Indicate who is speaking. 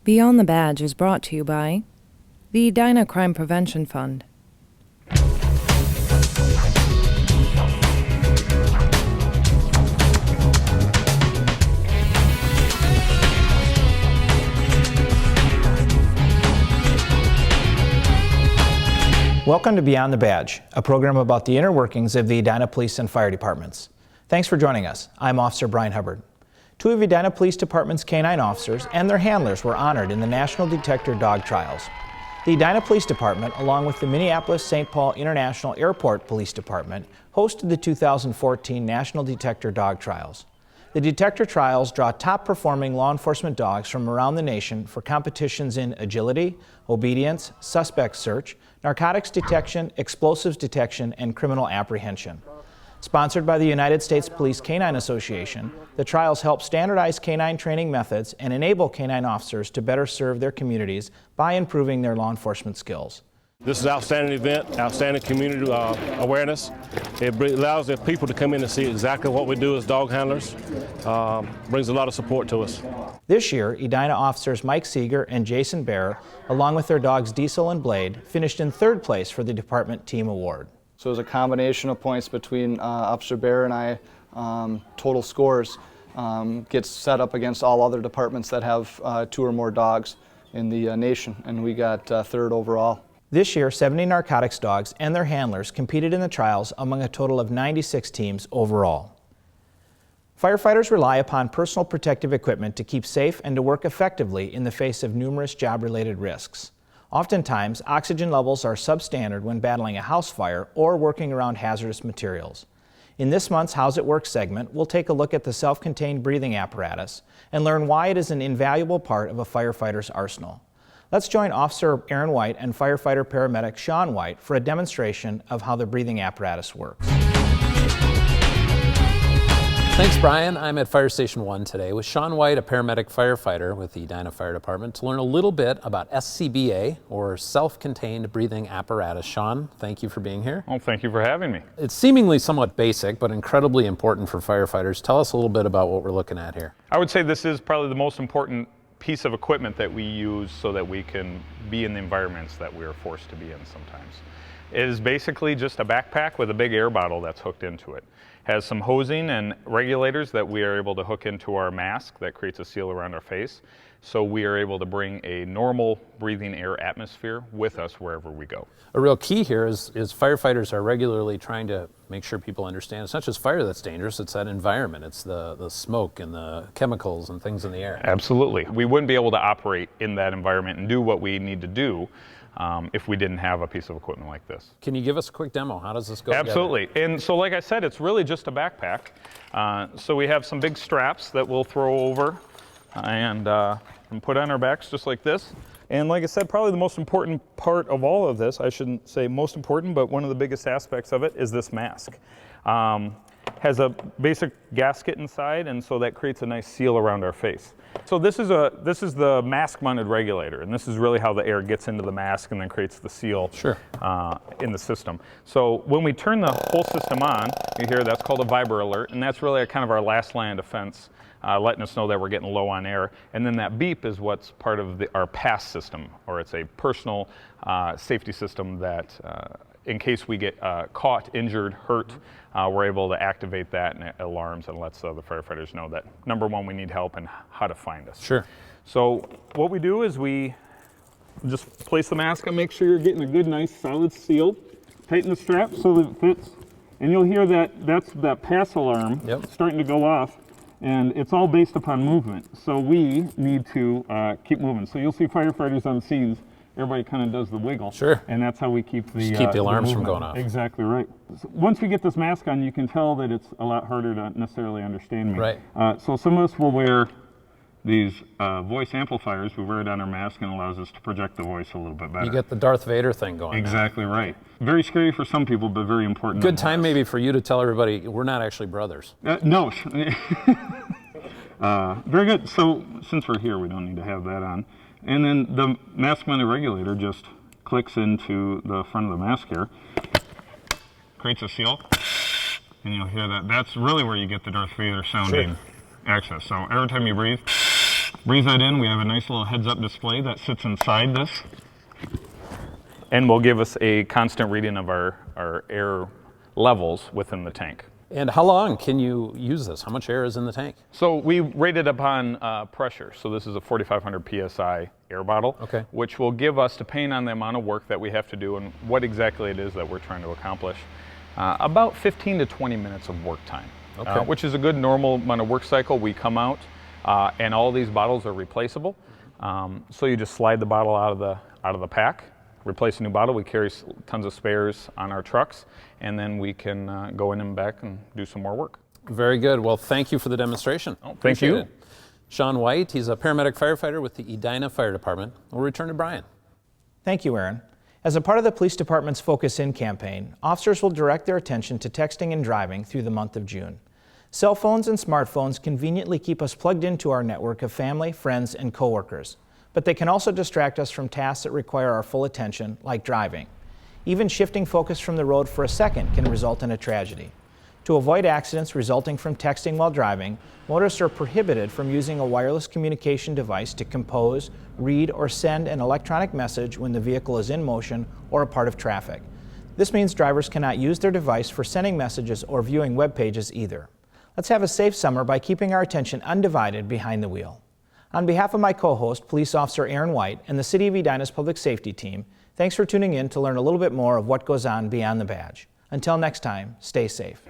Speaker 1: Beyond the Badge is brought to you by the Edina Crime Prevention Fund.
Speaker 2: Welcome to Beyond the Badge, a program about the inner workings of the Edina Police and Fire Departments. Thanks for joining us. I'm Officer Brian Hubbard. Two of Edina Police Department's canine officers and their handlers were honored in the National Detector Dog Trials. The Edina Police Department, along with the Minneapolis-St. Paul International Airport Police Department, hosted the 2014 National Detector Dog Trials. The Detector Trials draw top-performing law enforcement dogs from around the nation for competitions in agility, obedience, suspect search, narcotics detection, explosives detection, and criminal apprehension. Sponsored by the United States Police Canine Association, the trials help standardize canine training methods and enable canine officers to better serve their communities by improving their law enforcement skills.
Speaker 3: This is an outstanding event, outstanding community awareness. It allows the people to come in and see exactly what we do as dog handlers. Brings a lot of support to us.
Speaker 2: This year, Edina officers Mike Seeger and Jason Bear, along with their dogs Diesel and Blade, finished in third place for the Department Team Award.
Speaker 4: So it was a combination of points between Officer Bear and I. Total scores gets set up against all other departments that have 2 or more dogs in the nation, and we got third overall.
Speaker 2: This year, 70 narcotics dogs and their handlers competed in the trials among a total of 96 teams overall. Firefighters rely upon personal protective equipment to keep safe and to work effectively in the face of numerous job-related risks. Oftentimes, oxygen levels are substandard when battling a house fire or working around hazardous materials. In this month's How's It Work segment, we'll take a look at the self-contained breathing apparatus and learn why it is an invaluable part of a firefighter's arsenal. Let's join Officer Aaron White and firefighter paramedic Sean White for a demonstration of how the breathing apparatus works.
Speaker 5: Thanks, Brian. I'm at Fire Station 1 today with Sean White, a paramedic firefighter with the Edina Fire Department, to learn a little bit about SCBA, or self-contained breathing apparatus. Sean, thank you for being here.
Speaker 6: Oh, thank you for having me.
Speaker 5: It's seemingly somewhat basic, but incredibly important for firefighters. Tell us a little bit about what we're looking at here.
Speaker 6: I would say this is probably the most important piece of equipment that we use so that we can be in the environments that we are forced to be in sometimes. It is basically just a backpack with a big air bottle that's hooked into it. Has some hosing and regulators that we are able to hook into our mask that creates a seal around our face. So we are able to bring a normal breathing air atmosphere with us wherever we go.
Speaker 5: A real key here is firefighters are regularly trying to make sure people understand it's not just fire that's dangerous, it's that environment. It's the smoke and the chemicals and things in the air.
Speaker 6: Absolutely. We wouldn't be able to operate in that environment and do what we need to do if we didn't have a piece of equipment like this.
Speaker 5: Can you give us a quick demo? How does this go
Speaker 6: Absolutely.
Speaker 5: together?
Speaker 6: And so like I said, it's really just a backpack. So we have some big straps that we'll throw over and put on our backs just like this. And like I said, probably the most important part of all of this, I shouldn't say most important, but one of the biggest aspects of it is this mask. Has a basic gasket inside, and so that creates a nice seal around our face. So this is the mask-mounted regulator, and this is really how the air gets into the mask and then creates the seal in the system. So when we turn the whole system on, you hear that's called a vibra alert, and that's really kind of our last line of defense, letting us know that we're getting low on air. And then that beep is what's part of our PASS system, or it's a personal safety system that in case we get caught, injured, hurt, we're able to activate that, and it alarms and lets the firefighters know that, number one, we need help and how to find us.
Speaker 5: Sure.
Speaker 6: So what we do is we just place the mask on, make sure you're getting a good, nice, solid seal. Tighten the strap so that it fits. And you'll hear that's that pass alarm starting to go off. And it's all based upon movement. So we need to keep moving. So you'll see firefighters on scenes. Everybody kind of does the wiggle.
Speaker 5: Sure.
Speaker 6: And that's how we keep the
Speaker 5: alarms
Speaker 6: the
Speaker 5: from going off.
Speaker 6: Exactly right. So once we get this mask on, you can tell that it's a lot harder to necessarily understand me.
Speaker 5: Right.
Speaker 6: So some of us will wear these voice amplifiers. We wear it on our mask, and allows us to project the voice a little bit better.
Speaker 5: You get the Darth Vader thing going.
Speaker 6: Exactly right. Very scary for some people, but very important.
Speaker 5: Good time maybe for you to tell everybody we're not actually brothers.
Speaker 6: No. Very good. So since we're here, we don't need to have that on. And then the mask-mounted regulator just clicks into the front of the mask here, creates a seal, and you'll hear that. That's really where you get the Darth Vader sounding access. So every time you breathe, breathe that in. We have a nice little heads-up display that sits inside this and will give us a constant reading of our air levels within the tank.
Speaker 5: And how long can you use this? How much air is in the tank?
Speaker 6: So we rate it upon pressure. So this is a 4,500 PSI air bottle,
Speaker 5: Okay.
Speaker 6: which will give us, depending on the amount of work that we have to do and what exactly it is that we're trying to accomplish, about 15 to 20 minutes of work time,
Speaker 5: Okay.
Speaker 6: which is a good normal amount of work cycle. We come out and all these bottles are replaceable. So you just slide the bottle out of the pack, replace a new bottle. We carry tons of spares on our trucks, and then we can go in and back and do some more work.
Speaker 5: Very good. Well, thank you for the demonstration.
Speaker 6: thank
Speaker 5: Appreciate
Speaker 6: you.
Speaker 5: it. Sean White, he's a paramedic firefighter with the Edina Fire Department. We'll return to Brian.
Speaker 2: Thank you, Aaron. As a part of the police department's Focus In campaign, officers will direct their attention to texting and driving through the month of June. Cell phones and smartphones conveniently keep us plugged into our network of family, friends, and coworkers, but they can also distract us from tasks that require our full attention, like driving. Even shifting focus from the road for a second can result in a tragedy. To avoid accidents resulting from texting while driving, motorists are prohibited from using a wireless communication device to compose, read, or send an electronic message when the vehicle is in motion or a part of traffic. This means drivers cannot use their device for sending messages or viewing web pages either. Let's have a safe summer by keeping our attention undivided behind the wheel. On behalf of my co-host, Police Officer Aaron White, and the City of Edina's Public Safety Team, thanks for tuning in to learn a little bit more of what goes on beyond the badge. Until next time, stay safe.